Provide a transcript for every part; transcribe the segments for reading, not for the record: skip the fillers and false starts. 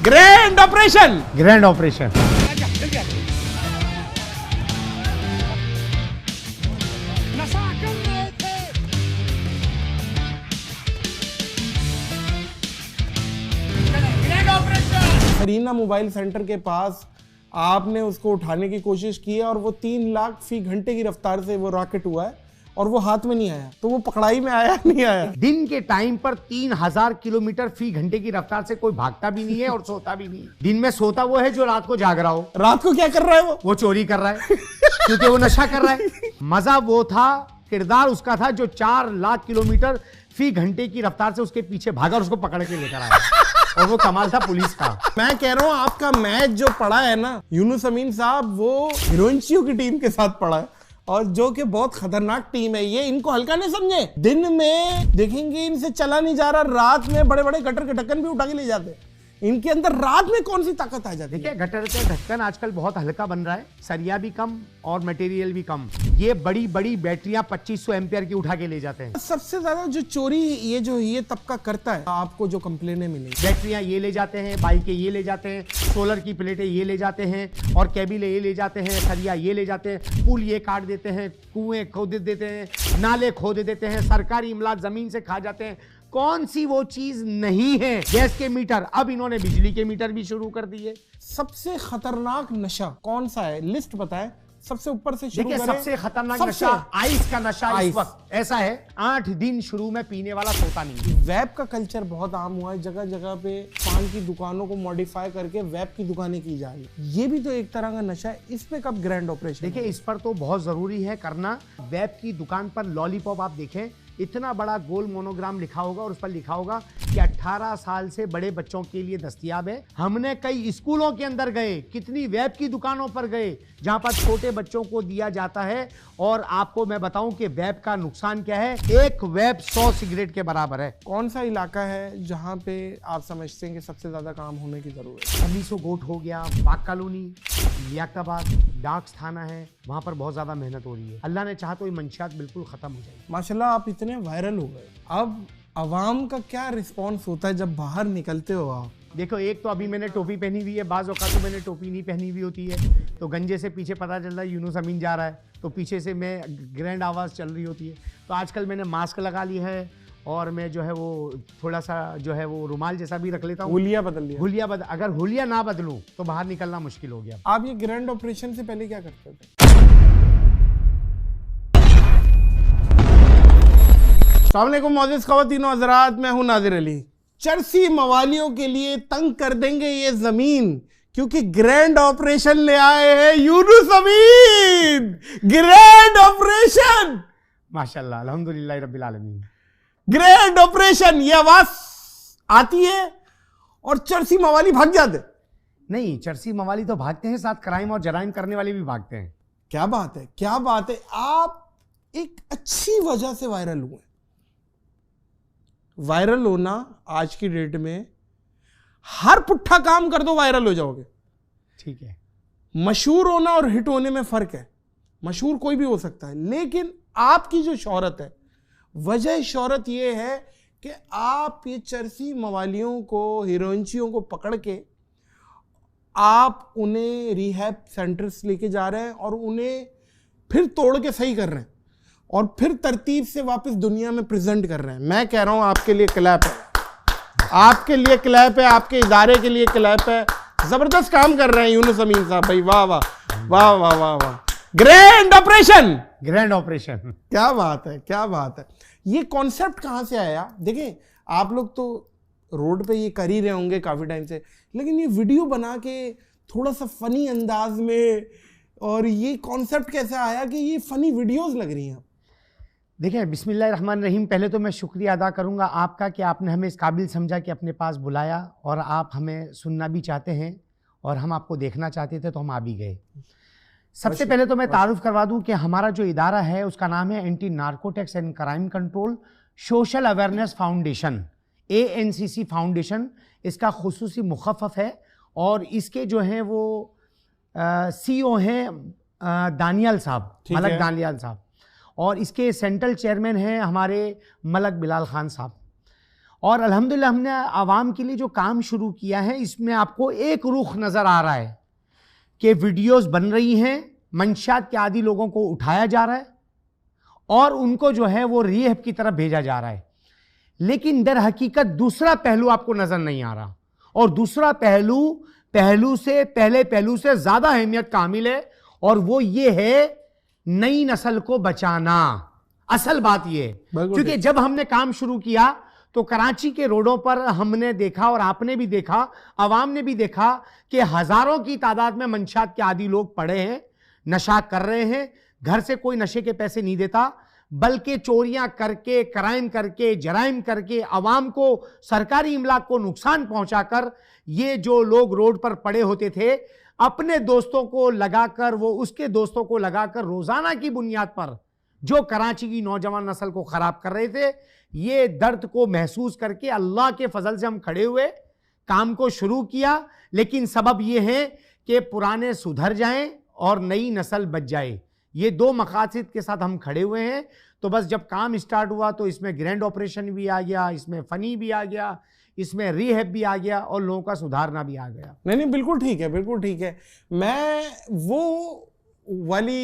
Grand operation. Grand operation. Kareena mobile centre के पास आपने उसको उठाने की कोशिश की है और वो 3 लाख फी घंटे की रफ्तार से वो रॉकेट हुआ है और वो हाथ में नहीं आया, तो वो पकड़ाई में आया नहीं आया। दिन के टाइम पर 3000 किलोमीटर फी घंटे की रफ्तार से कोई भागता भी नहीं है और सोता भी नहीं है। दिन में सोता वो है जो रात को जाग रहा हो। रात को क्या कर रहा है वो चोरी कर रहा है क्योंकि वो नशा कर रहा है। मजा वो था, किरदार उसका था जो 4 लाख किलोमीटर फी घंटे की रफ्तार से उसके पीछे भागा और उसको पकड़ के लेकर आया। और वो कमाल था पुलिस का। मैं कह रहा हूं आपका मैच जो पड़ा है ना यूनुस अमीन साहब, वो हिरोइंशियो की टीम के साथ पड़ा है और जो कि बहुत खतरनाक टीम है। ये इनको हल्का नहीं समझे। दिन में देखेंगे इनसे चला नहीं जा रहा, रात में बड़े बड़े गटर के ढक्कन भी उठा के ले जाते हैं। इनके अंदर रात में कौन सी ताकत आ जाती है? देखिए गटर के ढक्कन आजकल बहुत हल्का बन रहा है, सरिया भी कम और मटेरियल भी कम। ये बड़ी बड़ी बैटरियां 2500 एम्पियर की उठा के ले जाते हैं। सबसे ज्यादा जो चोरी ये तबका करता है, आपको जो कंप्लेनें मिली, बैटरियां ये ले जाते हैं, बाइकें ये ले जाते हैं, सोलर की प्लेटें ये ले जाते हैं और केबिलें ये ले जाते हैं, सरिया ये ले जाते हैं, पुल ये काट देते हैं, कुएं खोद देते हैं, नाले खोद देते हैं, सरकारी इमलाक जमीन से खा जाते हैं। कौन सी वो चीज नहीं है? गैस के मीटर, अब इन्होंने बिजली के मीटर भी शुरू कर दिए। सबसे खतरनाक नशा कौन सा है? लिस्ट बताएं, सबसे ऊपर से शुरू करें। सबसे खतरनाक नशा आइस का नशा। इस वक्त ऐसा है 8 दिन शुरू में पीने वाला सोता नहीं। वैप का कल्चर बहुत आम हुआ है, जगह जगह पे पान की दुकानों को मॉडिफाई करके वैप की दुकानें की जा रही है। ये भी तो एक तरह का नशा है। इस पे कब ग्रैंड ऑपरेशन? देखिए इस पर तो बहुत जरूरी है करना। वैप की दुकान पर लॉलीपॉप आप देखें, इतना बड़ा गोल मोनोग्राम लिखा होगा और उस पर लिखा होगा कि 18 साल से बड़े बच्चों के लिए दस्तयाब है। हमने कई स्कूलों के अंदर गए, कितनी वैप की दुकानों पर गए जहां पर छोटे बच्चों को दिया जाता है। और आपको मैं बताऊं कि वैप का नुकसान क्या है। एक वैप 100 सिगरेट के बराबर है। कौन सा इलाका है जहां पे आप समझते हैं कि सबसे ज्यादा काम होने की जरूरत है? 1900 गोट हो गया, पाक कॉलोनी, लियाकताबाद, डाक्स थाना है, वहां पर बहुत ज्यादा मेहनत हो रही है। अल्लाह ने चाहा तो ये मंशियात बिल्कुल खत्म हो जाएगी। माशाल्लाह आप इतने वायरल हो गए, अब अवाम का क्या रिस्पॉन्स होता है जब बाहर निकलते हो आप? देखो एक तो अभी मैंने टोपी पहनी हुई है, बाज़ औक़ात तो मैंने टोपी नहीं पहनी हुई होती है, तो गंजे से पीछे पता चल रहा है यूनुस अमीन जा रहा है, तो पीछे से मैं ग्रैंड आवाज़ चल रही होती है। तो आजकल मैंने मास्क लगा ली है और मैं जो है वो थोड़ा सा जो है वो रुमाल जैसा भी रख लेता हूँ। हुलिया बदल लिया? अगर हुलिया ना बदलूँ तो बाहर निकलना मुश्किल हो गया। आप ये ग्रैंड ऑपरेशन से पहले क्या करते थे? अस्सलाम वालेकुम मौजूद ख़वातीनो हज़रात, मैं हूं नादिर अली। चरसी मवालियों के लिए तंग कर देंगे ये जमीन, क्योंकि ग्रैंड ऑपरेशन ले आए हैं यूनुस अमीन। ग्रैंड ऑपरेशन, माशाल्लाह, अल्हम्दुलिल्लाह रब्बिल आलमीन। ग्रैंड ऑपरेशन, ये आवाज आती है और चरसी मवाली भाग जाते? नहीं, चरसी मवाली तो भागते हैं, साथ क्राइम और जराइम करने वाले भी भागते हैं। क्या बात है, क्या बात है। आप एक अच्छी वजह से वायरल हुए। वायरल होना आज की डेट में, हर पुट्ठा काम कर दो वायरल हो जाओगे। ठीक है, मशहूर होना और हिट होने में फर्क है। मशहूर कोई भी हो सकता है, लेकिन आपकी जो शोहरत है, वजह शोहरत ये है कि आप ये चरसी मवालियों को, हीरोइंचियों को पकड़ के आप उन्हें रिहैब सेंटर्स लेके जा रहे हैं और उन्हें फिर तोड़ के सही कर रहे हैं और फिर तरतीब से वापस दुनिया में प्रेजेंट कर रहे हैं। मैं कह रहा हूं आपके लिए क्लैप है, आपके लिए क्लैप है, आपके इदारे के लिए क्लैप है। जबरदस्त काम कर रहे हैं यूनुस अमीन साहब भाई, वाह वाह वाह वाह वाह वाह। ग्रैंड ऑपरेशन, ग्रैंड ऑपरेशन, क्या बात है, क्या बात है। ये कॉन्सेप्ट कहां से आया? देखें आप लोग तो रोड पे ये कर ही रहे होंगे काफी टाइम से, लेकिन ये वीडियो बना के थोड़ा सा फनी अंदाज में, और ये कॉन्सेप्ट कैसे आया कि ये फनी वीडियोस लग रही हैं? देखिए बिस्मिल्लाहिर्रहमानिर्रहीम, पहले तो मैं शुक्रिया अदा करूंगा आपका कि आपने हमें इस काबिल समझा कि अपने पास बुलाया और आप हमें सुनना भी चाहते हैं और हम आपको देखना चाहते थे तो हम आ भी गए। सबसे पहले तो मैं तारुफ करवा दूं कि हमारा जो इदारा है उसका नाम है anti narcotics and crime control social awareness foundation, ANCC foundation इसका खुसूसी मुखफ़फ़ है। और इसके जो हैं वो CEO हैं दानियाल साहब, मलक दानियाल साहब, और इसके सेंट्रल चेयरमैन हैं हमारे मलक बिलाल खान साहब। और अल्हम्दुलिल्लाह हमने आवाम के लिए जो काम शुरू किया है, इसमें आपको एक रुख नज़र आ रहा है कि वीडियोस बन रही हैं, मंशात के आदी लोगों को उठाया जा रहा है और उनको जो है वो रिहब की तरफ भेजा जा रहा है। लेकिन दर हकीकत दूसरा पहलू आपको नज़र नहीं आ रहा, और दूसरा पहलू से पहले पहलू से ज़्यादा अहमियत का हामिल है, और वो ये है नई नस्ल को बचाना। असल बात ये है, क्योंकि जब हमने काम शुरू किया तो कराची के रोडों पर हमने देखा, और आपने भी देखा, आवाम ने भी देखा कि हजारों की तादाद में मंशात के आदी लोग पड़े हैं, नशा कर रहे हैं। घर से कोई नशे के पैसे नहीं देता, बल्कि चोरियां करके, क्राइम करके, जराइम करके, आवाम को, सरकारी इमलाक को नुकसान पहुंचाकर ये जो लोग रोड पर पड़े होते थे, अपने दोस्तों को लगाकर, वो उसके दोस्तों को लगाकर रोजाना की बुनियाद पर जो कराची की नौजवान नस्ल को खराब कर रहे थे, ये दर्द को महसूस करके अल्लाह के फजल से हम खड़े हुए, काम को शुरू किया। लेकिन सबब ये है कि पुराने सुधर जाएं और नई नस्ल बच जाए। ये दो मकासद के साथ हम खड़े हुए हैं। तो बस जब काम स्टार्ट हुआ तो इसमें ग्रैंड ऑपरेशन भी आ गया, इसमें फनी भी आ गया, इसमें रिहैब भी आ गया, और लोगों का सुधारना भी आ गया। नहीं, बिल्कुल ठीक है, बिल्कुल ठीक है। मैं वो वाली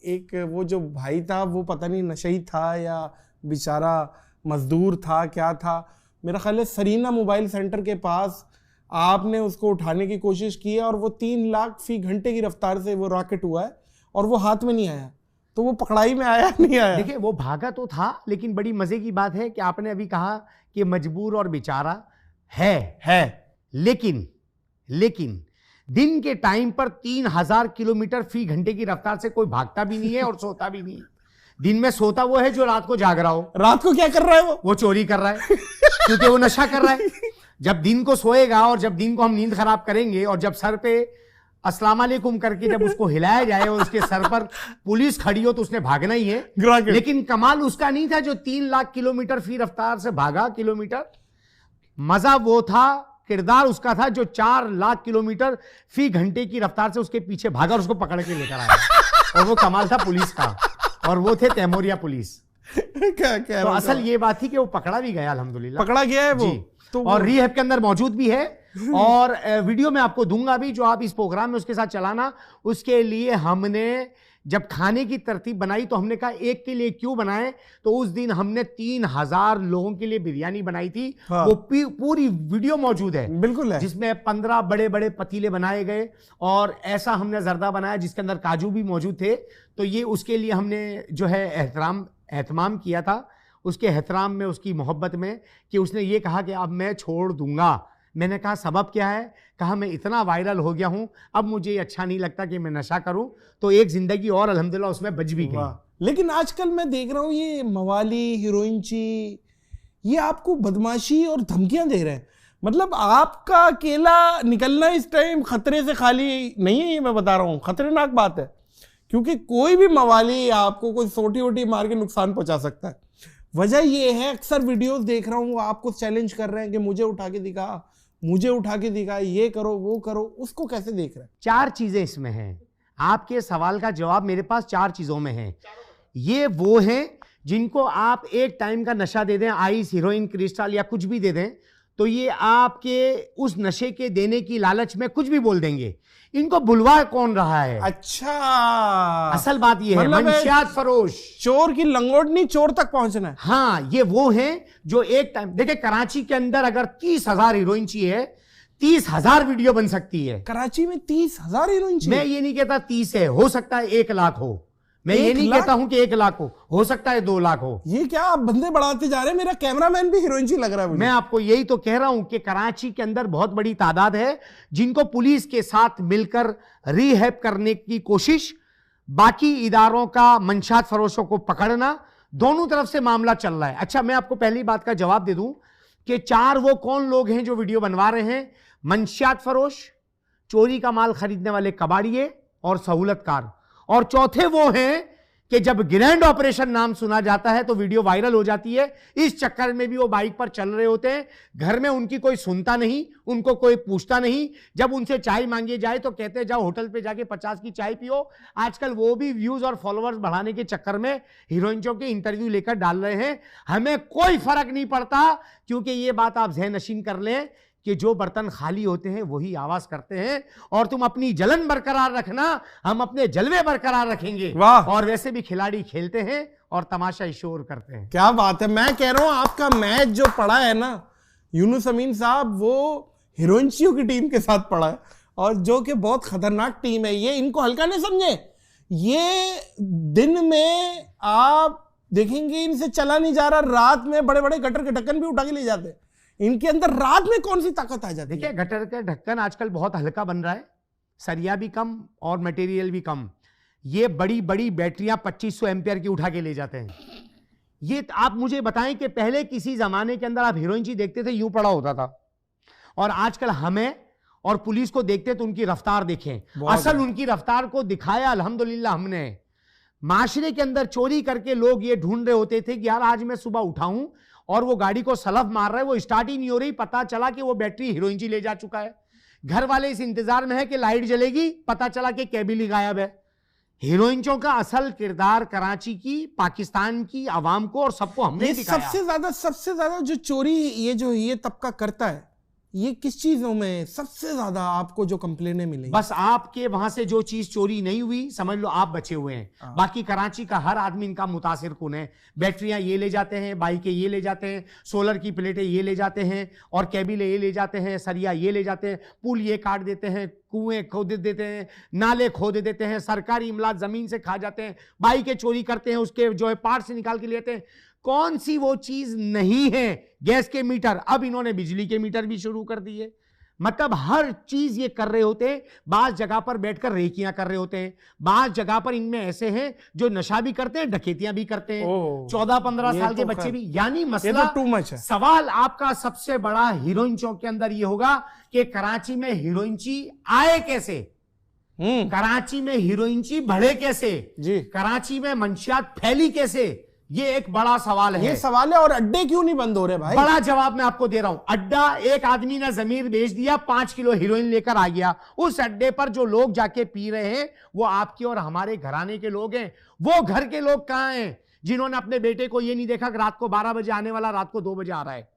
एक, वो जो भाई था वो पता नहीं नशई था या बेचारा मजदूर था, क्या था, मेरा ख्याल है सरीना मोबाइल सेंटर के पास आपने उसको उठाने की कोशिश की है, और वो 3 लाख फी घंटे की रफ्तार से वो रॉकेट हुआ है और वो हाथ में नहीं आया। तो वो पकड़ाई में आया नहीं आया? देखिए, वो भागा तो था, लेकिन बड़ी मजे की बात है कि आपने अभी कहा कि मजबूर और बेचारा है। लेकिन दिन के टाइम पर 3000 किलोमीटर फी घंटे की रफ्तार से कोई भागता भी नहीं है और सोता भी नहीं है। दिन में सोता वो है जो रात को जाग रहा हो। रात को क्या कर रहा है? वो चोरी कर रहा है, क्योंकि वो नशा कर रहा है। जब दिन को सोएगा और जब दिन को हम नींद खराब करेंगे, और जब सर पे अस्सलाम वालेकुम करके जब उसको हिलाया जाए और उसके सर पर पुलिस खड़ी हो, तो उसने भागना ही है। लेकिन कमाल उसका नहीं था जो 3 लाख किलोमीटर फी रफ्तार से भागा किलोमीटर। मजा वो था, किरदार उसका था जो 4 लाख किलोमीटर फी घंटे की रफ्तार से उसके पीछे भागा और उसको पकड़ के लेकर आया। और वो कमाल था पुलिस का, और वो थे तैमूरिया पुलिस। क्या तो असल ये बात थी कि वो पकड़ा भी गया, अल्हम्दुलिल्लाह पकड़ा गया है वो। तो और रिहैब के अंदर मौजूद भी है, और वीडियो में आपको दूंगा भी, जो आप इस प्रोग्राम में उसके साथ चलाना। उसके लिए हमने जब खाने की तरतीब बनाई तो हमने कहा एक के लिए क्यों बनाए, तो उस दिन हमने 3000 लोगों के लिए बिरयानी बनाई थी। हाँ। वो पूरी वीडियो मौजूद है, बिल्कुल है, जिसमें 15 बड़े बड़े पतीले बनाए गए, और ऐसा हमने जर्दा बनाया जिसके अंदर काजू भी मौजूद थे। तो ये उसके लिए हमने जो है एहतमाम किया था, उसके एहतराम में, उसकी मोहब्बत में, कि उसने ये कहा कि अब मैं छोड़ दूंगा। मैंने कहा सबब क्या है? कहा मैं इतना वायरल हो गया हूं, अब मुझे अच्छा नहीं लगता कि मैं नशा करूं। तो एक जिंदगी और अल्हम्दुलिल्लाह उसमें बच भी गई। लेकिन आजकल मैं देख रहा हूं ये मवाली, हीरोइनची, ये आपको बदमाशी और धमकियां दे रहे हैं। मतलब आपका अकेला निकलना इस टाइम खतरे से खाली नहीं है, ये मैं बता रहा हूँ, खतरनाक बात है। क्योंकि कोई भी मवाली आपको कोई सोटी वोटी मार के नुकसान पहुंचा सकता है। वजह ये है, अक्सर वीडियोस देख रहा हूँ आपको चैलेंज कर रहे हैं कि मुझे उठा के दिखा, मुझे उठा के दिखा, ये करो वो करो। उसको कैसे देख रहे हैं? 4 चीजें इसमें हैं। आपके सवाल का जवाब मेरे पास 4 चीजों में है। ये वो हैं जिनको आप एक टाइम का नशा दे दें, आइस, हीरोइन, क्रिस्टल या कुछ भी दे दें, तो ये आपके उस नशे के देने की लालच में कुछ भी बोल देंगे। इनको बुलवा कौन रहा है? अच्छा, असल बात ये है, मंशियात फरोश, चोर की लंगोटनी चोर तक पहुंचना है। हाँ, ये वो हैं जो एक टाइम, देखिए कराची के अंदर अगर 30,000 हीरोइन चाहिए, 30,000 वीडियो बन सकती है। कराची में 30,000 हीरोइन चाहिए? मैं ये नहीं कहता 30 है, हो सकता है 1 लाख हो। मैं ये नहीं कहता हूं कि 1 लाख हो सकता है 2 लाख हो। ये क्या आप बंदे बढ़ाते जा रहे हैं? मेरा कैमरामैन भी हीरोइन लग रहा है मुझे। मैं आपको यही तो कह रहा हूं कि कराची के अंदर बहुत बड़ी तादाद है जिनको पुलिस के साथ मिलकर रिहैब करने की कोशिश, बाकी इदारों का मंशात फरोशों को पकड़ना, दोनों तरफ से मामला चल रहा है। अच्छा, मैं आपको पहली बात का जवाब दे दूं कि 4 वो कौन लोग हैं जो वीडियो बनवा रहे हैं? मंशियात फरोश, चोरी का माल खरीदने वाले कबाड़िए और सहूलतकार, और चौथे वो हैं कि जब ग्रैंड ऑपरेशन नाम सुना जाता है तो वीडियो वायरल हो जाती है। इस चक्कर में भी वो बाइक पर चल रहे होते हैं, घर में उनकी कोई सुनता नहीं, उनको कोई पूछता नहीं। जब उनसे चाय मांगी जाए तो कहते हैं जाओ होटल पे जाके 50 की चाय पियो। आजकल वो भी व्यूज और फॉलोअर्स बढ़ाने के चक्कर में हीरोइनों के इंटरव्यू लेकर डाल रहे हैं। हमें कोई फर्क नहीं पड़ता, क्योंकि ये बात आप ज़हन नशीन कर लें कि जो बर्तन खाली होते हैं वही आवाज करते हैं। और तुम अपनी जलन बरकरार रखना, हम अपने जलवे बरकरार रखेंगे। वाह। और वैसे भी खिलाड़ी खेलते हैं और तमाशा शोर करते हैं। क्या बात है। मैं कह रहा हूं आपका मैच जो पड़ा है ना यूनुस अमीन साहब, वो हीरोइंचियों की टीम के साथ पड़ा है, और जो कि बहुत खतरनाक टीम है। ये इनको हल्का नहीं समझे। ये दिन में आप देखेंगे इनसे चला नहीं जा रहा, रात में बड़े बड़े गटर के ढक्कन भी उठा के ले जाते हैं। इनके अंदर रात में कौन सी ताकत आ जाती है? देखिए, गटर का ढक्कन आजकल बहुत हल्का बन रहा है, सरिया भी कम और मटेरियल भी कम। ये बड़ी बड़ी बैटरियां 2500 एम्पियर की उठा के ले जाते हैं। ये आप मुझे बताएं कि पहले किसी जमाने के अंदर आप हीरोइन देखते थे यूं पड़ा होता था, और आजकल हमें और पुलिस को देखते तो उनकी रफ्तार देखें। असल उनकी रफ्तार को दिखाया अल्हम्दुलिल्लाह हमने। माशरे के अंदर चोरी करके लोग ये ढूंढ रहे होते थे कि यार आज मैं सुबह उठाऊं और वो गाड़ी को सलफ मार रहा है, वो स्टार्ट ही नहीं हो रही, पता चला कि वो बैटरी हीरोइन जी ले जा चुका है। घर वाले इस इंतजार में है कि लाइट जलेगी, पता चला कि केबिल ही गायब है। हीरोइनों का असल किरदार कराची की, पाकिस्तान की आवाम को और सबको हमने दिखाया। सबसे ज्यादा जो चोरी ये तबका करता है, ये किस चीजों में सबसे ज्यादा आपको जो कंप्लेनें मिली? बस आपके वहां से जो चीज चोरी नहीं हुई समझ लो आप बचे हुए हैं। बाकी कराची का हर आदमी इनका मुतासिर कुन है। बैटरियां ये ले जाते हैं, बाइकें ये ले जाते हैं, सोलर की प्लेटें ये ले जाते हैं, और केबिलें ये ले जाते हैं, सरिया ये ले जाते हैं, पुल ये काट देते हैं, कुएं खोद देते हैं, नाले खोद देते हैं, सरकारी इमलाक जमीन से खा जाते हैं, बाइकें चोरी करते हैं, उसके जो है पार्ट्स निकाल के लेते हैं। कौन सी वो चीज नहीं है? गैस के मीटर, अब इन्होंने बिजली के मीटर भी शुरू कर दिए। मतलब हर चीज ये कर रहे होते हैं। बाज जगह पर बैठकर रेकियां कर रहे होते हैं, बाज जगह पर इनमें ऐसे हैं जो नशा भी करते हैं, डकैतियां भी करते हैं। 14-15 साल के बच्चे भी। यानी मसला टू मच है। सवाल आपका सबसे बड़ा हीरोइन चौक के अंदर ये होगा कि कराची में हीरोइनची आए कैसे, कराची में हीरोइनची बढ़े कैसे जी, कराची में मंशियात फैली कैसे, ये एक बड़ा सवाल है। ये सवाल है। और अड्डे क्यों नहीं बंद हो रहे भाई? बड़ा जवाब मैं आपको दे रहा हूं। अड्डा, एक आदमी ने जमीर बेच दिया, 5 किलो हीरोइन लेकर आ गया। उस अड्डे पर जो लोग जाके पी रहे हैं वो आपके और हमारे घराने के लोग हैं। वो घर के लोग कहां हैं जिन्होंने अपने बेटे को ये नहीं देखा कि रात को 12 बजे आने वाला रात को 2 बजे आ रहा है?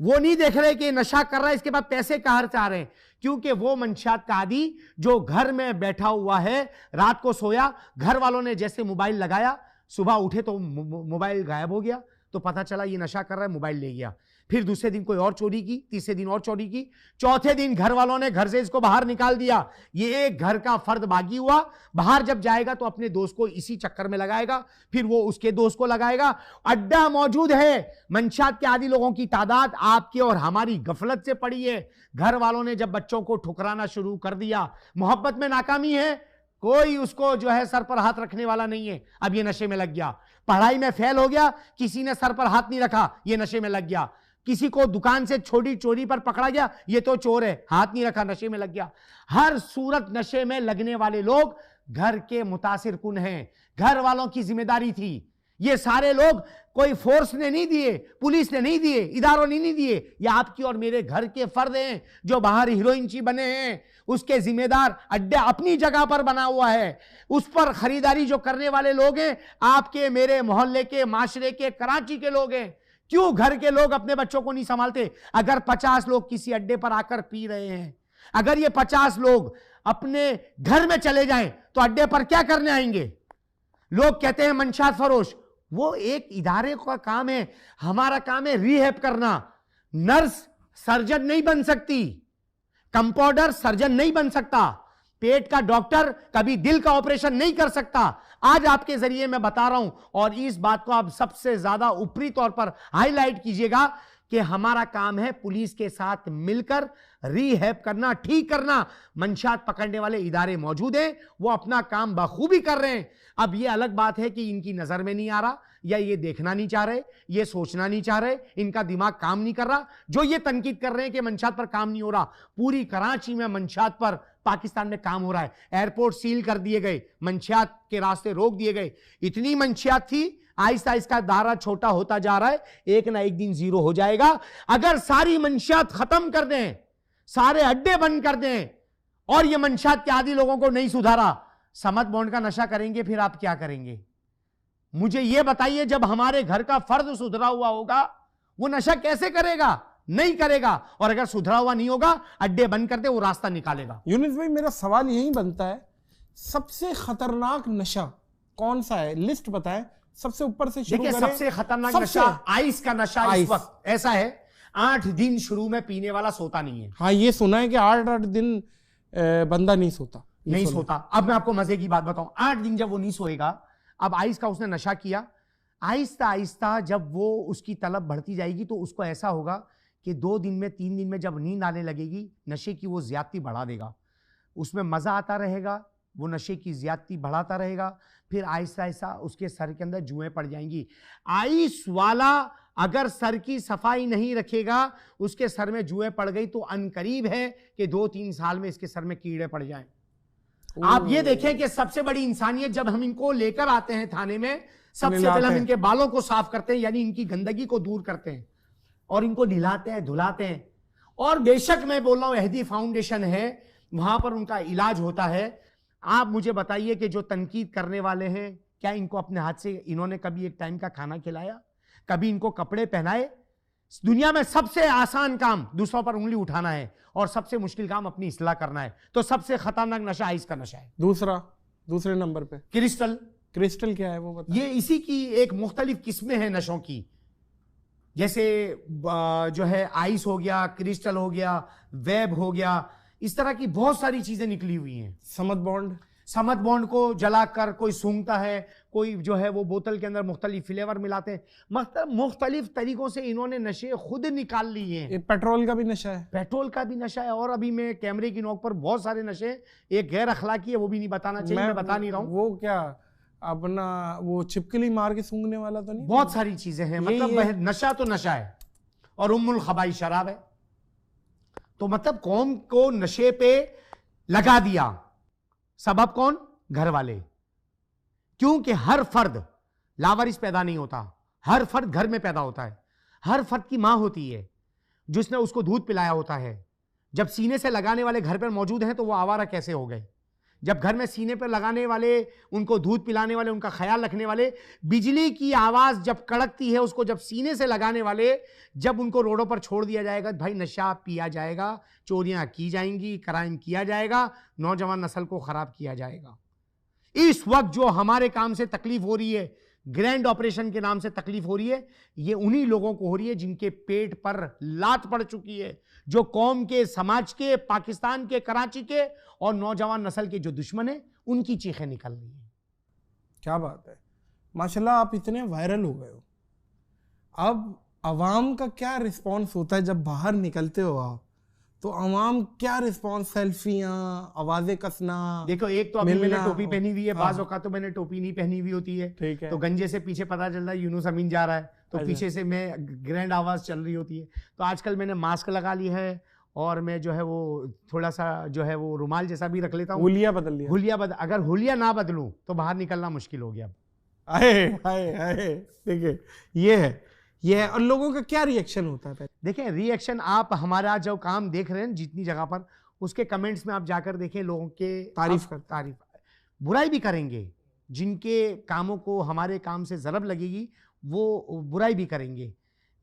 वो नहीं देख रहे कि नशा कर रहा है, इसके बाद पैसे कहां से आ रहे हैं? क्योंकि वो मंशियात का आदी जो घर में बैठा हुआ है, रात को सोया, घर वालों ने जैसे मोबाइल लगाया, सुबह उठे तो मोबाइल गायब हो गया, तो पता चला ये नशा कर रहा है, मोबाइल ले गया। फिर दूसरे दिन कोई और चोरी की, तीसरे दिन और चोरी की, चौथे दिन घर वालों ने घर से इसको बाहर निकाल दिया। ये एक घर का फर्द बागी हुआ। बाहर जब जाएगा तो अपने दोस्त को इसी चक्कर में लगाएगा, फिर वो उसके दोस्त को लगाएगा। अड्डा मौजूद है। मंशात के आदि लोगों की तादाद आपके और हमारी गफलत से पड़ी है। घर वालों ने जब बच्चों को ठुकराना शुरू कर दिया, मोहब्बत में नाकामी है, कोई उसको जो है सर पर हाथ रखने वाला नहीं है, अब ये नशे में लग गया। पढ़ाई में फेल हो गया, किसी ने सर पर हाथ नहीं रखा, ये नशे में लग गया। किसी को दुकान से छोटी चोरी पर पकड़ा गया, ये तो चोर है, हाथ नहीं रखा, नशे में लग गया। हर सूरत नशे में लगने वाले लोग घर के मुतासिर कुन हैं, घर वालों की जिम्मेदारी थी। ये सारे लोग कोई फोर्स ने नहीं दिए, पुलिस ने नहीं दिए, इदारों ने नहीं दिए, ये आपकी और मेरे घर के फर्द हैं जो बाहर हीरोइनची बने हैं। उसके जिम्मेदार अड्डा अपनी जगह पर बना हुआ है, उस पर खरीदारी जो करने वाले लोग हैं आपके मेरे मोहल्ले के, माशरे के, कराची के लोग हैं। क्यों घर के लोग अपने बच्चों को नहीं संभालते? अगर 50 लोग किसी अड्डे पर आकर पी रहे हैं, अगर ये 50 लोग अपने घर में चले जाएं तो अड्डे पर क्या करने आएंगे? लोग कहते हैं मंशात फरोश, वो एक इदारे का काम है, हमारा काम है रिहैब करना। नर्स सर्जन नहीं बन सकती, कंपाउंडर सर्जन नहीं बन सकता, पेट का डॉक्टर कभी दिल का ऑपरेशन नहीं कर सकता। आज आपके जरिए मैं बता रहा हूं, और इस बात को आप सबसे ज्यादा ऊपरी तौर पर हाईलाइट कीजिएगा कि हमारा काम है पुलिस के साथ मिलकर रीहैब करना, ठीक करना। मंशात पकड़ने वाले इदारे मौजूद हैं, वो अपना काम बखूबी कर रहे हैं। अब ये अलग बात है कि इनकी नजर में नहीं आ रहा, या ये देखना नहीं चाह रहे, ये सोचना नहीं चाह रहे, इनका दिमाग काम नहीं कर रहा। जो ये तनकीद कर रहे हैं कि मंशात पर काम नहीं हो रहा, पूरी कराची में मंशात पर पाकिस्तान में काम हो रहा है। एयरपोर्ट सील कर दिए गए, मंशियात के रास्ते रोक दिए गए। इतनी मंशियात थी, आहिस्ता आहिस्ता दायरा छोटा होता जा रहा है, एक ना एक दिन जीरो हो जाएगा। अगर सारी मंशियात खत्म कर दें, सारे अड्डे बंद कर दें और ये मंशियात के आदि लोगों को नहीं सुधारा, समद बॉन्ड का नशा करेंगे, फिर आप क्या करेंगे? मुझे यह बताइए, जब हमारे घर का फर्द सुधरा हुआ होगा वो नशा कैसे करेगा? नहीं करेगा। और अगर सुधरा हुआ नहीं होगा, अड्डे बंद कर दे, वो रास्ता निकालेगा। यूनुस भाई, मेरा सवाल यही बनता है, सबसे खतरनाक नशा कौन सा है? लिस्ट बताएं, सबसे ऊपर से शुरू करें। सबसे खतरनाक नशा आइस का नशा। इस वक्त ऐसा है, 8 दिन शुरू में पीने वाला सोता नहीं है। हाँ, ये सुना है कि 8 दिन बंदा नहीं सोता। नहीं सोता। अब मैं आपको मजे की बात बताऊं, 8 दिन जब वो नहीं सोएगा, अब आइस का उसने नशा किया, आहिस्ता आहिस्ता जब वो उसकी तलब बढ़ती जाएगी तो उसको ऐसा होगा कि 2 दिन में 3 दिन में जब नींद आने लगेगी, नशे की वो ज्यादती बढ़ा देगा। उसमें मजा आता रहेगा, वो नशे की ज्यादती बढ़ाता रहेगा, फिर आहिस्ता आहिस्ता उसके सर के अंदर जुएं पड़ जाएंगी। आइस वाला अगर सर की सफाई नहीं रखेगा, उसके सर में जुएं पड़ गई तो अनकरीब है कि 2-3 साल में इसके सर में कीड़े पड़ जाएं। आप ये देखें कि सबसे बड़ी इंसानियत, जब हम इनको लेकर आते हैं थाने में, सबसे पहले हम इनके बालों को साफ करते हैं, यानी इनकी गंदगी को दूर करते हैं और इनको नहलाते हैं, धुलाते हैं। और बेशक मैं बोल रहा हूं, अहदी फाउंडेशन है, वहां पर उनका इलाज होता है। आप मुझे बताइए कि जो तनकीद करने वाले हैं, क्या इनको अपने हाथ से इन्होंने कभी एक टाइम का खाना खिलाया? कभी इनको कपड़े पहनाए? दुनिया में सबसे आसान काम दूसरों पर उंगली उठाना है और सबसे मुश्किल काम अपनी इस्लाह करना है। तो सबसे खतरनाक नशा आइस का नशा है। दूसरे नंबर पे क्रिस्टल। क्रिस्टल क्या है वो बता? ये इसी की एक मुख्तलिफ किस्में हैं नशों की, जैसे जो है आइस हो गया, क्रिस्टल हो गया, वेब हो गया, इस तरह की बहुत सारी चीजें निकली हुई हैं। समद बॉन्ड को जलाकर कोई सूंघता है, कोई जो है वो बोतल के अंदर मुख्तलिफ फ्लेवर मिलाते हैं। मतलब मुख्तलिफ तरीकों से इन्होंने नशे खुद निकाल लिए हैं। पेट्रोल का भी नशा है। पेट्रोल का भी नशा है। और अभी मैं कैमरे की नोक पर बहुत सारे नशे, एक गैर अखलाकी है, वो भी नहीं बताना चाहिए, मैं बता नहीं रहा हूं। वो क्या अपना वो छिपकली मार के सूंघने वाला तो नहीं? बहुत सारी चीजें हैं। मतलब नशा तो नशा है और उम्मुल खबाई शराब है। तो मतलब कौम को नशे पे लगा दिया, सबब कौन? घर वाले। क्योंकि हर फर्द लावारिस पैदा नहीं होता, हर फर्द घर में पैदा होता है। हर फर्द की मां होती है जिसने उसको दूध पिलाया होता है। जब सीने से लगाने वाले घर पर मौजूद हैं तो वो आवारा कैसे हो गए? जब घर में सीने पर लगाने वाले, उनको दूध पिलाने वाले, उनका ख्याल रखने वाले, बिजली की आवाज जब कड़कती है उसको जब सीने से लगाने वाले, जब उनको रोडों पर छोड़ दिया जाएगा, भाई नशा पिया जाएगा, चोरियां की जाएंगी, क्राइम किया जाएगा, नौजवान नस्ल को खराब किया जाएगा। इस वक्त जो हमारे काम से तकलीफ हो रही है, ग्रैंड ऑपरेशन के नाम से तकलीफ हो रही है, ये उन्हीं लोगों को हो रही है जिनके पेट पर लात पड़ चुकी है, जो कौम के, समाज के, पाकिस्तान के, कराची के और नौजवान नस्ल के जो दुश्मन है, उनकी चीखें निकल रही हैं। क्या बात है, माशाल्लाह आप इतने वायरल हो गए हो। अब अवाम का क्या रिस्पॉन्स होता है जब बाहर निकलते हो आप? तो अवाम क्या रिस्पॉन्स? सेल्फियां, आवाजें कसना। देखो, एक तो अभी मैंने टोपी पहनी हुई है, बाज़ औक़ात तो मैंने टोपी नहीं पहनी हुई होती है, ठीक है, तो गंजे से पीछे पता चलता है यूनुस अमीन जा रहा है, तो पीछे से मैं ग्रैंड आवाज चल रही होती है। तो आजकल मैंने मास्क लगा ली है और मैं जो है वो थोड़ा सा जो है वो रुमाल जैसा भी रख लेता हूँ। हुलिया बदल लिया। अगर हुलिया ना बदलूं तो बाहर निकलना मुश्किल हो गया। देखिए ये है। और लोगों का क्या रिएक्शन होता है? देखें, रिएक्शन आप हमारा जो काम देख रहे हैं जितनी जगह पर, उसके कमेंट्स में आप जाकर देखें, लोगों के तारीफ, बुराई भी करेंगे। जिनके कामों को हमारे काम से ज़रब लगेगी वो बुराई भी करेंगे,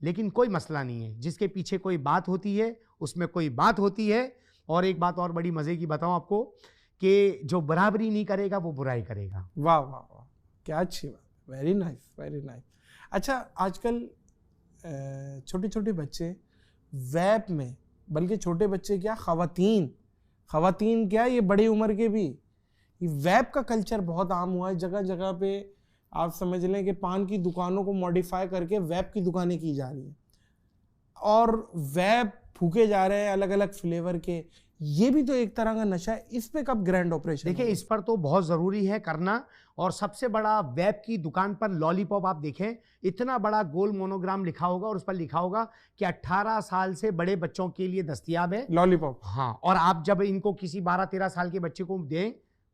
लेकिन कोई मसला नहीं है। जिसके पीछे कोई बात होती है उसमें कोई बात होती है। और एक बात और बड़ी मज़े की बताऊं आपको कि जो बराबरी नहीं करेगा वो बुराई करेगा। वाह वाह वाह, क्या अच्छी बात, वेरी नाइस, वेरी नाइस। अच्छा, आजकल छोटे छोटे बच्चे वैप में, बल्कि छोटे बच्चे क्या, ख़वातीन क्या, ये बड़ी उम्र के भी, ये वैप का कल्चर बहुत आम हुआ है। जगह जगह पे आप समझ लें कि पान की दुकानों को मॉडिफाई करके वैप की दुकानें की जा रही हैं। और वैप फूके जा रहे हैं अलग अलग फ्लेवर के, ये भी तो एक तरह का नशा है। इस पे कब ग्रैंड ऑपरेशन? देखिए इस पर तो बहुत ज़रूरी है करना। और सबसे बड़ा वेब की दुकान पर लॉलीपॉप आप देखें, इतना बड़ा गोल मोनोग्राम लिखा होगा और उस पर लिखा होगा कि 18 साल से बड़े बच्चों के लिए दस्तयाब है लॉलीपॉप। हाँ, और आप जब इनको किसी 12-13 साल के बच्चे को दें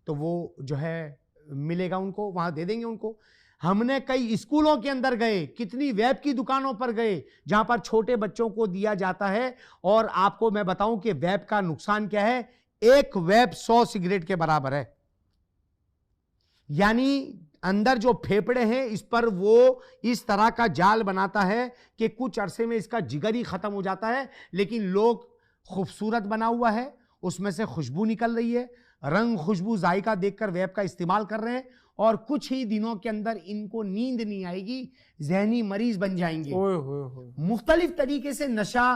तो वो जो है मिलेगा उनको, वहां दे देंगे उनको। हमने कई स्कूलों के अंदर गए, कितनी वेब की दुकानों पर गए जहां पर छोटे बच्चों को दिया जाता है। और आपको मैं बताऊं कि वेब का नुकसान क्या है, एक वेब 100 सिगरेट के बराबर है। यानी अंदर जो फेफड़े हैं इस पर वो इस तरह का जाल बनाता है कि कुछ अरसे में इसका जिगर ही खत्म हो जाता है। लेकिन लोग खूबसूरत बना हुआ है, उसमें से खुशबू निकल रही है, रंग खुशबू जायका देखकर वेब का इस्तेमाल कर रहे हैं और कुछ ही दिनों के अंदर इनको नींद नहीं आएगी, जहनी मरीज बन जाएंगे। मुख्तलिफ तरीके से नशा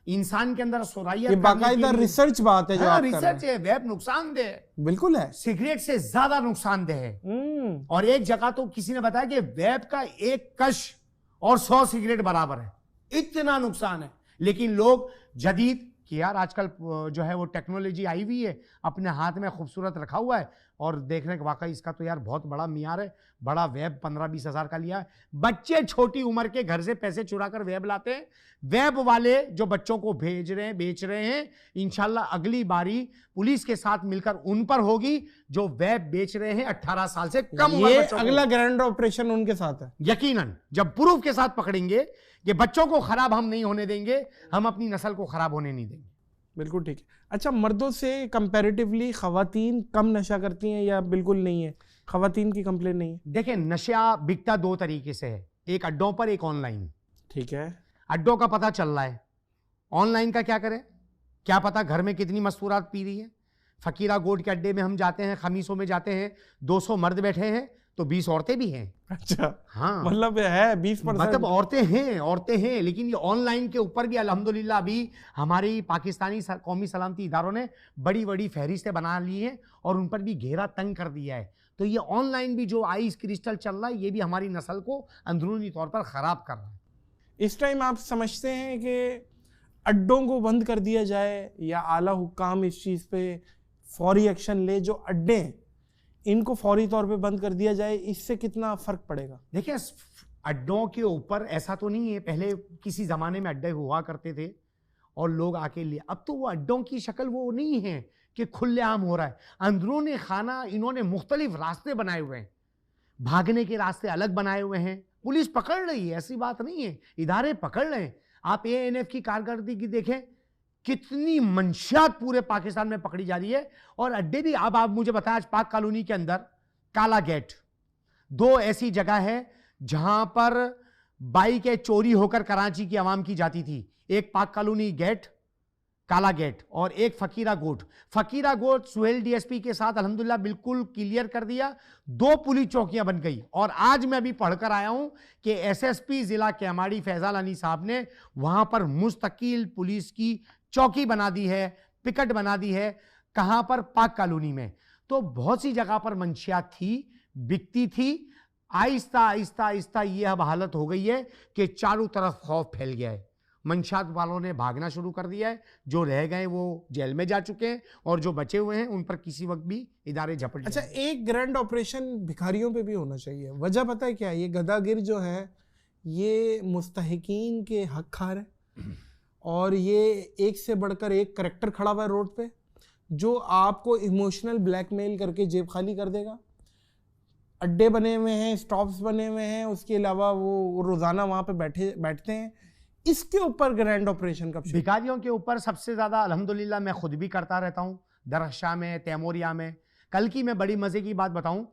इंसान के अंदर सुराइयत, ये बाकायदा रिसर्च बात है जो आप कर रहे हैं। रिसर्च है। वेब नुकसानदेह है, बिल्कुल है, सिगरेट से ज्यादा नुकसानदेह है। और एक जगह तो किसी ने बताया कि वेब का एक कश और 100 सिगरेट बराबर है, इतना नुकसान है। लेकिन लोग जदीद कि यार आजकल जो है वो टेक्नोलॉजी आई हुई है, अपने हाथ में खूबसूरत रखा हुआ है और देख रहे हैं कि वाकई इसका तो यार बहुत बड़ा मियार है, बड़ा वेब 15-20 हज़ार का लिया है। बच्चे छोटी उम्र के घर से पैसे चुरा कर वेब लाते हैं। वेब वाले जो बच्चों को भेज रहे हैं, बेच रहे हैं, इंशाल्लाह अगली बारी पुलिस के साथ मिलकर उन पर होगी जो वेब बेच रहे हैं 18 साल से कम उम्र ये बच्चों को। अगला ग्रैंड ऑपरेशन उनके साथ है यकीनन। जब प्रूफ के साथ पकड़ेंगे कि बच्चों को खराब हम नहीं होने देंगे, हम अपनी नस्ल को खराब होने नहीं देंगे। बिल्कुल ठीक है। अच्छा, मर्दों से कंपैरेटिवली खवातीन कम नशा करती हैं या बिल्कुल नहीं है? खवातीन की कंप्लेन नहीं है? देखिए नशा बिकता दो तरीके से है, एक अड्डों पर, एक ऑनलाइन। ठीक है, अड्डों का पता चल रहा है, ऑनलाइन का क्या करें, क्या पता घर में कितनी मस्तूरात पी रही है। फकीरा गोट के अड्डे में हम जाते हैं, खमीसों में जाते हैं, 200 मर्द बैठे हैं तो 20 औरतें भी हैं। अच्छा, हाँ, मतलब है 20%, मतलब औरतें हैं। लेकिन ये ऑनलाइन के ऊपर भी अल्हम्दुलिल्लाह अभी हमारी पाकिस्तानी कौमी सलामती इदारों ने बड़ी बड़ी फहरिस्तें बना ली हैं और उन पर भी घेरा तंग कर दिया है। तो ये ऑनलाइन भी जो आइस क्रिस्टल चल रहा है, ये भी हमारी नस्ल को अंदरूनी तौर पर ख़राब कर रहा है। इस टाइम आप समझते हैं कि अड्डों को बंद कर दिया जाए या आला हुक्काम इस चीज़ पे फौरी एक्शन ले, जो अड्डे हैं इनको फौरी तौर पे बंद कर दिया जाए, इससे कितना फ़र्क पड़ेगा? देखिए अड्डों के ऊपर ऐसा तो नहीं है, पहले किसी ज़माने में अड्डे हुआ करते थे और लोग आके लिए, अब तो वो अड्डों की शक्ल वो नहीं है कि खुलेआम हो रहा है। अंदरूनी खाना इन्होंने मुख्तलिफ रास्ते बनाए हुए हैं, भागने के रास्ते अलग बनाए हुए हैं। पुलिस पकड़ रही है, ऐसी बात नहीं है, इदारे पकड़ रहे हैं। आप ANF की कारकर्दगी देखें, कितनी मंशियात पूरे पाकिस्तान में पकड़ी जा रही है। और अड्डे भी, अब आप मुझे बताएं, आज पाक कॉलोनी के अंदर काला गेट, 2 ऐसी जगह है जहां पर बाइकें चोरी होकर कराची की आवाम की जाती थी। एक पाक कॉलोनी गेट, काला गेट, और एक फकीरा गोट। फकीरा गोट सुहेल DSP के साथ अल्हम्दुलिल्लाह बिल्कुल क्लियर कर दिया, 2 पुलिस चौकियां बन गई। और आज मैं अभी पढ़कर आया हूं कि SSP जिला केमाड़ी फैजाल अली साहब ने वहां पर मुस्तकिल पुलिस की चौकी बना दी है, पिकट बना दी है। कहां पर? पाक कॉलोनी में। तो बहुत सी जगह पर मंशियात थी, बिकती थी। आहिस्ता आहिस्ता आहिस्ता ये अब हालत हो गई है कि चारों तरफ खौफ फैल गया है। मंशात वालों ने भागना शुरू कर दिया है, जो रह गए वो जेल में जा चुके हैं और जो बचे हुए हैं उन पर किसी वक्त भी इदारे झपट। अच्छा, एक ग्रैंड ऑपरेशन भिखारियों पे भी होना चाहिए। वजह पता है क्या? ये गदागिर जो है ये मुस्तहिकीन के हक खा रहे हैं और ये एक से बढ़कर एक करैक्टर खड़ा हुआ है रोड पे, जो आपको इमोशनल ब्लैकमेल करके जेब खाली कर देगा। अड्डे बने हुए हैं, स्टॉप्स बने हुए हैं, उसके अलावा वो रोज़ाना वहाँ पे बैठते हैं। इसके ऊपर ग्रैंड ऑपरेशन कब? भिखारियों के ऊपर सबसे ज़्यादा अल्हम्दुलिल्लाह मैं खुद भी करता रहता हूँ, दरख्शां में, तैमूरिया में। कल की मैं बड़ी मज़े की बात बताऊँ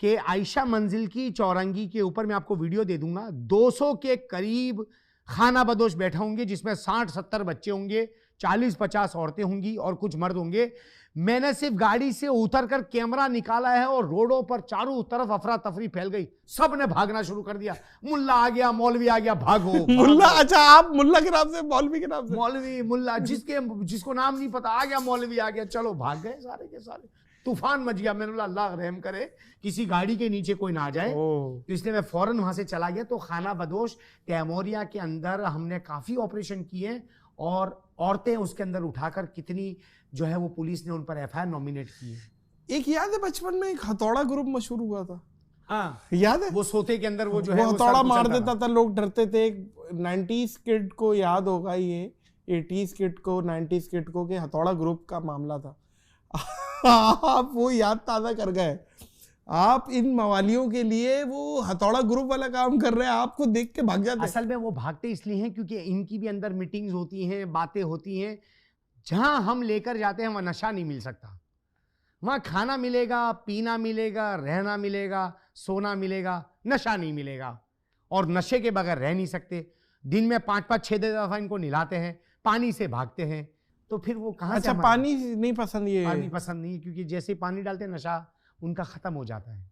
कि आयशा मंजिल की चौरंगी के ऊपर मैं आपको वीडियो दे दूंगा, 200 के करीब खाना बदोश बैठे होंगे, जिसमें 60-70 बच्चे होंगे, 40-50 औरतें होंगी और कुछ मर्द होंगे। मैंने सिर्फ गाड़ी से उतरकर कैमरा निकाला है और रोडों पर चारों तरफ अफरा तफरी फैल गई, सब ने भागना शुरू कर दिया। मुल्ला आ गया, मौलवी आ गया, भागो, भागो। मुल्ला? अच्छा, आप मुल्ला के नाम से, मौलवी के नाम से? मौलवी, मुल्ला, जिसको नाम नहीं पता आ गया, मौलवी आ गया, चलो भाग गए सारे के सारे। तूफान मच गया। मैंने बोला अल्लाह रहम करे किसी गाड़ी के नीचे कोई ना आ जाए, तो इसलिए मैं फौरन वहां से चला गया। तो खाना बदोश तैमूरिया के अंदर हमने काफी ऑपरेशन किए और औरतें उसके अंदर उठाकर कितनी जो है वो पुलिस ने उन पर एफआईआर नॉमिनेट की है। एक याद है बचपन में एक हथौड़ा ग्रुप मशहूर हुआ था, हाँ याद है? वो सोते के अंदर वो जो है वो वो हथौड़ा सर मार कुचलता देता था, लोग डरते थे। 90s किड को याद होगा, ये 80s किड को 90s किड को, कि हथौड़ा ग्रुप का मामला था। आप वो याद ताज़ा कर गए। आप इन मवालियों के लिए वो हथौड़ा ग्रुप वाला काम कर रहे हैं, आपको देख के भाग जाते हैं। असल में वो भागते इसलिए हैं क्योंकि इनकी भी अंदर मीटिंग्स होती हैं, बातें होती हैं। जहां हम लेकर जाते हैं वहां नशा नहीं मिल सकता। वहां खाना मिलेगा, पीना मिलेगा, रहना मिलेगा, सोना मिलेगा, नशा नहीं मिलेगा। और नशे के बगैर रह नहीं सकते। दिन में 5-5, 6 दफा इनको नहलाते हैं, पानी से भागते हैं, तो फिर वो कहां से? अच्छा, पानी नहीं पसंद? ये पानी पसंद नहीं, क्योंकि जैसे ही पानी डालते हैं नशा उनका खत्म हो जाता है।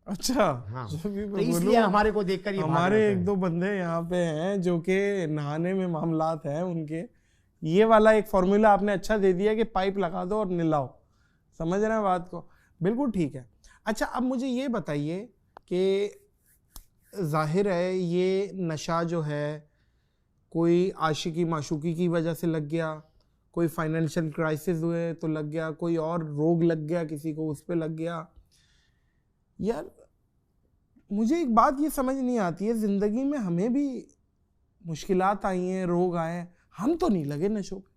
अच्छा, हाँ, तो इसलिए हमारे को देखकर ये हमारे 1-2 बंदे यहाँ पे हैं जो कि नहाने में मामलात हैं उनके। ये वाला एक फॉर्मूला आपने अच्छा दे दिया कि पाइप लगा दो और नहलाओ। समझ रहे हैं बात को? बिल्कुल ठीक है। अच्छा, अब मुझे ये बताइए कि जाहिर है ये नशा जो है कोई आशिकी माशूकी की वजह से लग गया, कोई फाइनेंशियल क्राइसिस हुए तो लग गया, कोई और रोग लग गया किसी को उस पे लग गया। यार मुझे एक बात ये समझ नहीं आती है, ज़िंदगी में हमें भी मुश्किलात आई हैं, रोग आए हैं, हम तो नहीं लगे नशों पे।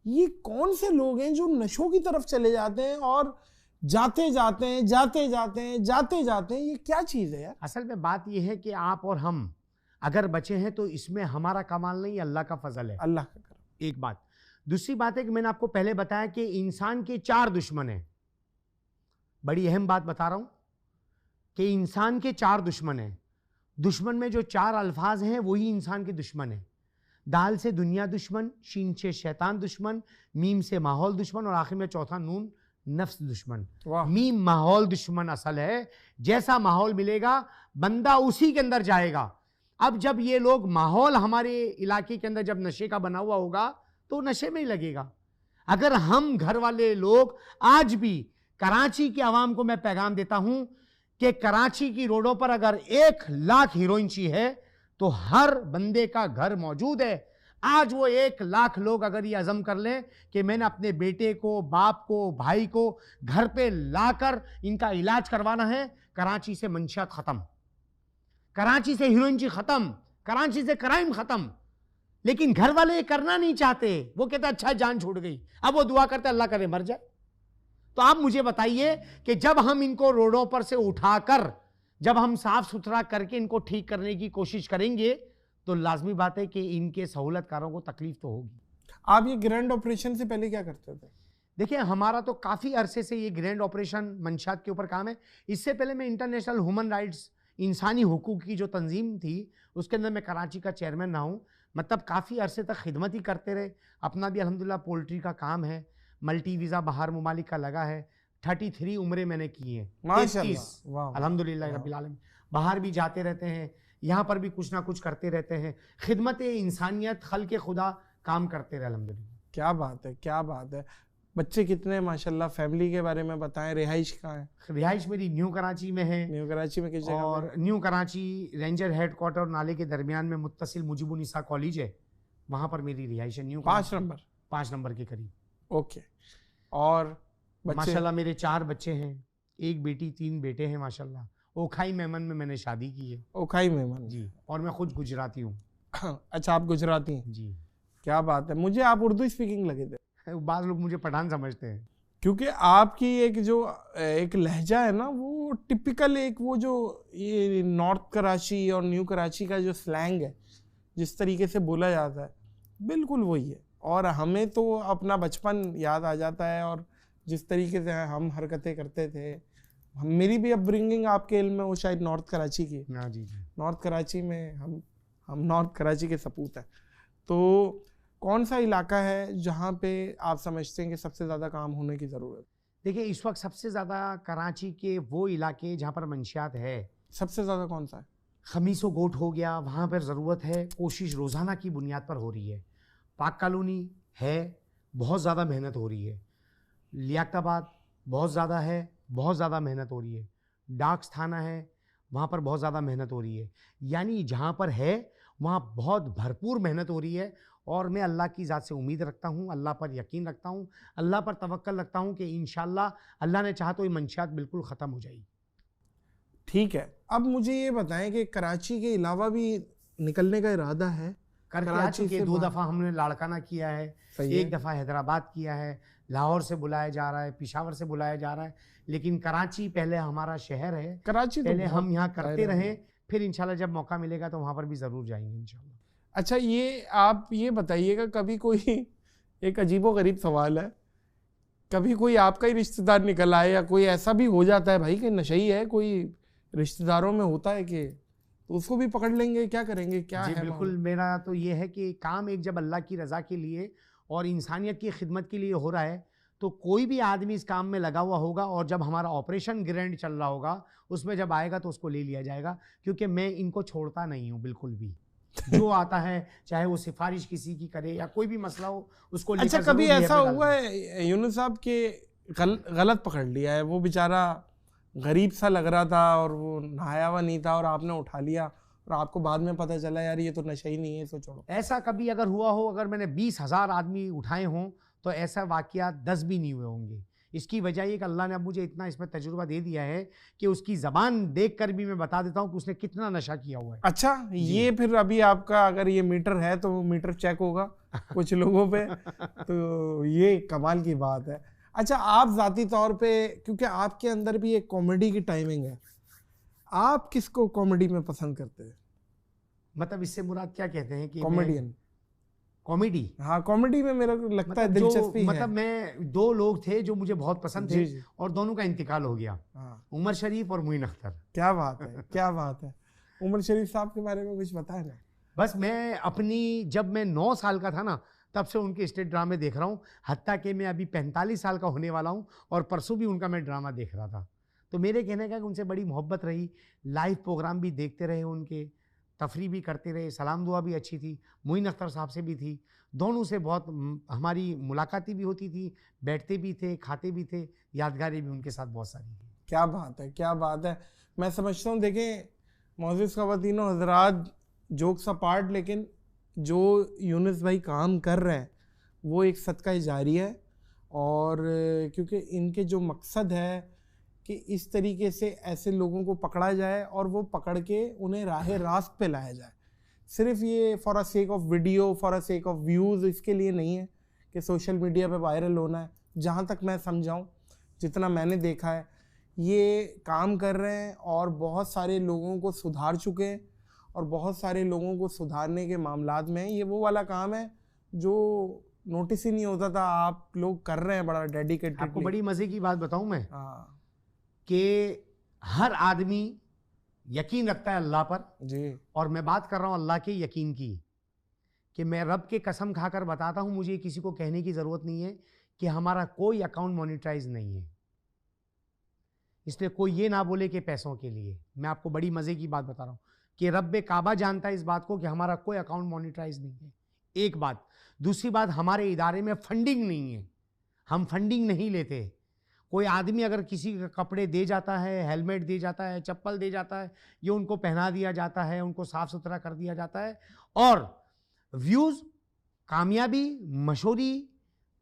ये कौन से लोग हैं जो नशों की तरफ चले जाते हैं और जाते जाते हैं, ये क्या चीज़ है यार? असल में बात ये है कि आप और हम अगर बचे हैं तो इसमें हमारा कमाल नहीं, अल्लाह का फजल है, अल्लाह का करम। एक बात। दूसरी बात है कि मैंने आपको पहले बताया कि इंसान के 4 दुश्मन हैं। बड़ी अहम बात बता रहा हूं कि इंसान के 4 दुश्मन हैं। दुश्मन में जो 4 अल्फाज हैं वही इंसान के दुश्मन हैं। दाल से दुनिया दुश्मन, शीन से शैतान दुश्मन, मीम से माहौल दुश्मन और आखिर में चौथा नून नफ्स दुश्मन। मीम माहौल दुश्मन असल है। जैसा माहौल मिलेगा बंदा उसी के अंदर जाएगा। अब जब ये लोग माहौल हमारे इलाके के अंदर जब नशे का बना हुआ होगा तो नशे में ही लगेगा। अगर हम घर वाले लोग आज भी, कराची के आवाम को मैं पैगाम देता हूं कि कराची की रोडों पर अगर 1 लाख हीरोइनची है तो हर बंदे का घर मौजूद है। आज वो 1 लाख लोग अगर ये अज़म कर लें कि मैंने अपने बेटे को, बाप को, भाई को घर पे लाकर इनका इलाज करवाना है, कराची से मंशियात खत्म, कराची से हीरोइनची खत्म, कराची से क्राइम खत्म। लेकिन घर वाले ये करना नहीं चाहते। वो कहते अच्छा जान छूट गई, अब वो दुआ करते अल्लाह करे मर जाए। तो आप मुझे बताइए कि जब हम इनको रोडों पर से उठाकर, जब हम साफ सुथरा करके इनको ठीक करने की कोशिश करेंगे तो लाजमी बात है कि इनके सहूलतकारों को तकलीफ तो होगी। आप ये ग्रैंड ऑपरेशन से पहले क्या करते थे? देखिए, हमारा तो काफ़ी अरसे से ये ग्रैंड ऑपरेशन मंशात के ऊपर काम है। इससे पहले मैं इंटरनेशनल ह्यूमन राइट्स, इंसानी हुकूक की जो तंजीम थी उसके अंदर मैं कराची का चेयरमैन रहा हूँ। मतलब काफ़ी अरसे तक खिदमत ही करते रहे। अपना भी अल्हम्दुलिल्लाह पोल्ट्री का काम है, मल्टी वीज़ा बाहर ममालिक का लगा है। 33 उम्रें मैंने की हैं, माशाअल्लाह, अल्हम्दुलिल्लाह रब्बिल आलमीन। बाहर भी जाते रहते हैं, यहाँ पर भी कुछ ना कुछ करते रहते हैं। खिदमत इंसानियत, खल्क़ खुदा काम करते रहे अल्हम्दुलिल्लाह। क्या बात है, क्या बात है। बच्चे कितने माशाल्लाह? फैमिली के बारे में बताएं। रिहाइश कहाँ है? रिहाइश मेरी न्यू कराची में है। न्यू कराची में किस जगह? और न्यू कराची रेंजर हेडक्वार्टर और नाले के दरमियान में मुत्तसिल मुजीबुन्निसा कॉलेज है, वहाँ पर मेरी रिहाइश है। New 5 number? 5 नंबर के करीब। ओके। और माशाल्लाह मेरे 4 बच्चे हैं, 1 बेटी 3 बेटे हैं माशाल्लाह। ओखाई मेमन में मैंने शादी की है। ओखाई मेमन जी। और मैं खुद गुजराती हूँ। अच्छा, आप गुजराती हैं? जी। क्या बात है। मुझे आप उर्दू स्पीकिंग लगे थे। बाज़ लोग मुझे पठान समझते हैं क्योंकि आपकी एक लहजा है ना, वो टिपिकल एक वो जो ये नॉर्थ कराची और न्यू कराची का जो स्लैंग है, जिस तरीके से बोला जाता है, बिल्कुल वही है। और हमें तो अपना बचपन याद आ जाता है और जिस तरीके से हम हरकतें करते थे। मेरी भी अपब्रिंगिंग आपके इल्म में वो शायद नॉर्थ कराची की। हाँ जी। नॉर्थ कराची में हम नॉर्थ कराची के सपूत हैं। तो कौन सा इलाका है जहाँ पे आप समझते हैं कि सबसे ज़्यादा काम होने की ज़रूरत? देखिए, इस वक्त सबसे ज़्यादा कराची के वो इलाके जहाँ पर मंशियात है, सबसे ज़्यादा कौन सा है? खमीसो गोट हो गया, वहाँ पर ज़रूरत है। कोशिश रोज़ाना की बुनियाद पर हो रही है। पाक कॉलोनी है, बहुत ज़्यादा मेहनत हो रही है। लियाकताबाद बहुत ज़्यादा है, बहुत ज़्यादा मेहनत हो रही है। डाक्स थाना है, वहाँ पर बहुत ज़्यादा मेहनत हो रही है। यानी जहाँ पर है वहाँ बहुत भरपूर मेहनत हो रही है और मैं अल्लाह की ज़ात से उम्मीद रखता हूँ, अल्लाह पर यकीन रखता हूँ, अल्लाह पर तवक्कल रखता हूँ कि इंशाअल्लाह अल्लाह ने चाहा तो ये मंशियात बिल्कुल ख़त्म हो जाएगी। ठीक है, अब मुझे ये बताएं कि कराची के अलावा भी निकलने का इरादा है? करके आ कराची चुके, से 2 बाहर? दफ़ा हमने लाड़काना किया है, सही एक है। दफ़ा हैदराबाद किया है, लाहौर से बुलाया जा रहा है, पिशावर से बुलाया जा रहा है, लेकिन कराची पहले हमारा शहर है, कराची तो पहले बहुत हम यहाँ करते दायरा है। रहें, फिर इंशाल्लाह जब मौका मिलेगा तो वहाँ पर भी ज़रूर जाएंगे इंशाल्लाह। अच्छा, ये आप ये बताइएगा, कभी कोई एक अजीबोगरीब सवाल है, कभी कोई आपका ही रिश्तेदार निकल आए या कोई ऐसा भी हो जाता है भाई कि नशई है, कोई रिश्तेदारों में होता है कि तो उसको भी पकड़ लेंगे, क्या करेंगे, क्या जी है बिल्कुल, मामला? मेरा तो ये है कि काम एक जब अल्लाह की रज़ा के लिए और इंसानियत की खिदमत के लिए हो रहा है, तो कोई भी आदमी इस काम में लगा हुआ होगा, और जब हमारा ऑपरेशन ग्रैंड चल रहा होगा उसमें जब आएगा तो उसको ले लिया जाएगा, क्योंकि मैं इनको छोड़ता नहीं हूँ बिल्कुल भी। जो आता है, चाहे वो सिफारिश किसी की करे या कोई भी मसला हो, उसको अच्छा, लेकर कभी ज़रूर ऐसा DF में हुआ डालना। है यूनुस साहब के गलत पकड़ लिया है, वो बेचारा गरीब सा लग रहा था और वो नहाया हुआ नहीं था और आपने उठा लिया और आपको बाद में पता चला यार ये तो नशा ही नहीं है, इसको छोड़ो? ऐसा कभी अगर हुआ हो, अगर मैंने 20,000 आदमी उठाए हों, तो ऐसा वाकया 10 भी नहीं हुए होंगे। इसकी वजह ये कि अल्लाह ने अब मुझे इतना इसमें तजुर्बा दे दिया है कि उसकी ज़बान देख कर भी मैं बता देता हूँ कि उसने कितना नशा किया हुआ है। अच्छा, ये फिर अभी आपका अगर ये मीटर है तो वो मीटर चेक होगा कुछ लोगों पे, तो ये कमाल की बात है। अच्छा, आप ज़ाती तौर पे, क्योंकि आपके अंदर भी एक कॉमेडी की टाइमिंग है, आप किसको कॉमेडी में पसंद करते हैं? मतलब इससे मुराद क्या कहते हैं कि कॉमेडियन? कॉमेडी? हाँ, कॉमेडी में मेरे को लगता है मतलब जो दिलचस्पी मतलब है। मैं 2 लोग थे जो मुझे बहुत पसंद थे, जी जी, और दोनों का इंतकाल हो गया, हाँ, उमर शरीफ और मोइन अख्तर। क्या बात है, क्या बात है। उमर शरीफ साहब के बारे में कुछ बताया ना? बस मैं अपनी, जब मैं 9 साल का था ना, तब से उनके स्टेज ड्रामे देख रहा हूँ, हत्ता कि मैं अभी 45 साल का होने वाला हूँ और परसों भी उनका मैं ड्रामा देख रहा था। तो मेरे कहने का कि उनसे बड़ी मोहब्बत रही, लाइव प्रोग्राम भी देखते रहे उनके, तफरी भी करते रहे, सलाम दुआ भी अच्छी थी, मोइन अख्तर साहब से भी थी, दोनों से बहुत हमारी मुलाकातें भी होती थी, बैठते भी थे, खाते भी थे, यादगारें भी उनके साथ बहुत सारी थी। क्या बात है, क्या बात है। मैं समझता हूँ, देखें मोअज़्ज़िज़ ख़वातीनो हज़रात, जोक्स अपार्ट, लेकिन जो यूनुस भाई काम कर रहे हैं वो एक सदका जारी है, और क्योंकि इनके जो मकसद है कि इस तरीके से ऐसे लोगों को पकड़ा जाए और वो पकड़ के उन्हें राह रास्त पे लाया जाए, सिर्फ ये for a sake of video, for a sake of views, इसके लिए नहीं है कि सोशल मीडिया पे वायरल होना है। जहाँ तक मैं समझाऊँ, जितना मैंने देखा है, ये काम कर रहे हैं और बहुत सारे लोगों को सुधार चुके हैं, और बहुत सारे लोगों को सुधारने के मामलात में ये वो वाला काम है जो नोटिस ही नहीं होता था, आप लोग कर रहे हैं बड़ा डेडिकेटेड। आपको बड़ी मज़े की बात बताऊं मैं, हाँ कि हर आदमी यकीन रखता है अल्लाह पर, जी, और मैं बात कर रहा हूँ अल्लाह के यकीन की, कि मैं रब के कसम खाकर बताता हूँ, मुझे किसी को कहने की ज़रूरत नहीं है कि हमारा कोई अकाउंट मोनेटाइज नहीं है, इसलिए कोई ये ना बोले कि पैसों के लिए। मैं आपको बड़ी मज़े की बात बता रहा हूँ कि रब्बे काबा जानता है इस बात को कि हमारा कोई अकाउंट मोनेटाइज नहीं है, एक बात। दूसरी बात, हमारे इदारे में फंडिंग नहीं है, हम फंडिंग नहीं लेते। कोई आदमी अगर किसी का कपड़े दे जाता है, हेलमेट दे जाता है, चप्पल दे जाता है, ये उनको पहना दिया जाता है, उनको साफ सुथरा कर दिया जाता है, और व्यूज़, कामयाबी, मशहूरी,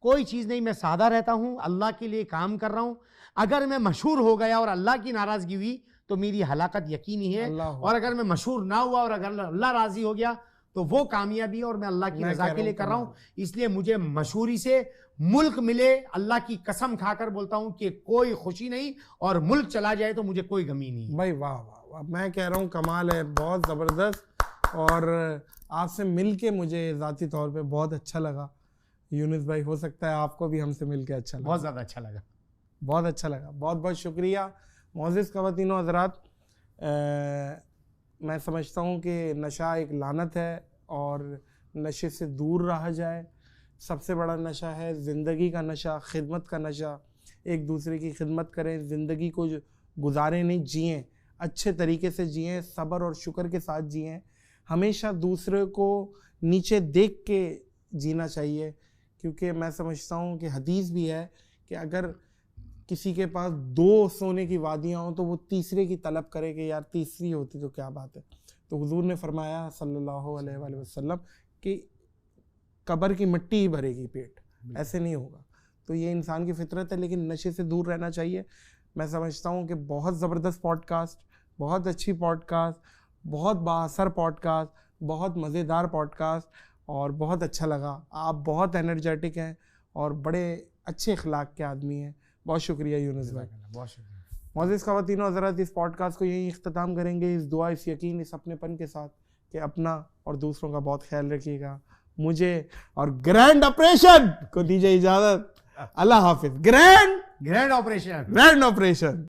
कोई चीज़ नहीं। मैं सादा रहता हूँ, अल्लाह के लिए काम कर रहा हूँ। अगर मैं मशहूर हो गया और अल्लाह की नाराज़गी हुई तो मेरी हलाकत यकीनी है, और अगर मैं मशहूर ना हुआ और अगर अल्लाह राज़ी हो गया तो वो कामयाबी, और मैं अल्लाह की रज़ा के लिए कर रहा हूँ। इसलिए मुझे मशहूरी से मुल्क मिले, अल्लाह की कसम खाकर बोलता हूँ कि कोई खुशी नहीं, और मुल्क चला जाए तो मुझे कोई गमी नहीं भाई। वाह वाह वाह, मैं कह रहा हूँ कमाल है, बहुत ज़बरदस्त। और आपसे मिल के मुझे ज़ाती तौर पे बहुत अच्छा लगा यूनुस भाई, हो सकता है आपको भी हमसे मिल के अच्छा लगा। बहुत ज़्यादा अच्छा लगा, बहुत अच्छा लगा, बहुत बहुत शुक्रिया। मोअज़्ज़िज़ ख़वातीनो हज़रात, मैं समझता हूँ कि नशा एक लानत है और नशे से दूर रहा जाए। सबसे बड़ा नशा है ज़िंदगी का नशा, खिदमत का नशा। एक दूसरे की खिदमत करें, ज़िंदगी को गुजारें नहीं, जिएँ, अच्छे तरीके से जिएँ, सब्र और शुक्र के साथ जिएँ। हमेशा दूसरे को नीचे देख के जीना चाहिए, क्योंकि मैं समझता हूँ कि हदीस भी है कि अगर किसी के पास 2 सोने की वादियाँ हों तो वो तीसरे की तलब करे कि यार तीसरी होती तो क्या बात है। तो हुजूर ने फरमाया सल्लल्लाहु अलैहि वसल्लम कि कब्र की मिट्टी ही भरेगी पेट, ऐसे नहीं होगा। तो ये इंसान की फितरत है, लेकिन नशे से दूर रहना चाहिए। मैं समझता हूँ कि बहुत ज़बरदस्त पॉडकास्ट, बहुत अच्छी पॉडकास्ट, बहुत बाअसर पॉडकास्ट, बहुत मज़ेदार पॉडकास्ट, और बहुत अच्छा लगा। आप बहुत एनर्जेटिक हैं और बड़े अच्छे अखलाक के आदमी हैं। बहुत शुक्रिया यूनुस भाई, बहुत शुक्रिया। मोअज़्ज़िज़ ख़वातीन और हज़रात, इस पॉडकास्ट को यहीं इख्तिताम करेंगे, इस दुआ, इस यकीन, इस अपनेपन के साथ कि अपना और दूसरों का बहुत ख्याल रखिएगा। मुझे और ग्रैंड ऑपरेशन को दीजिए इजाज़त। अल्लाह हाफिज़। Grand grand operation. Grand operation.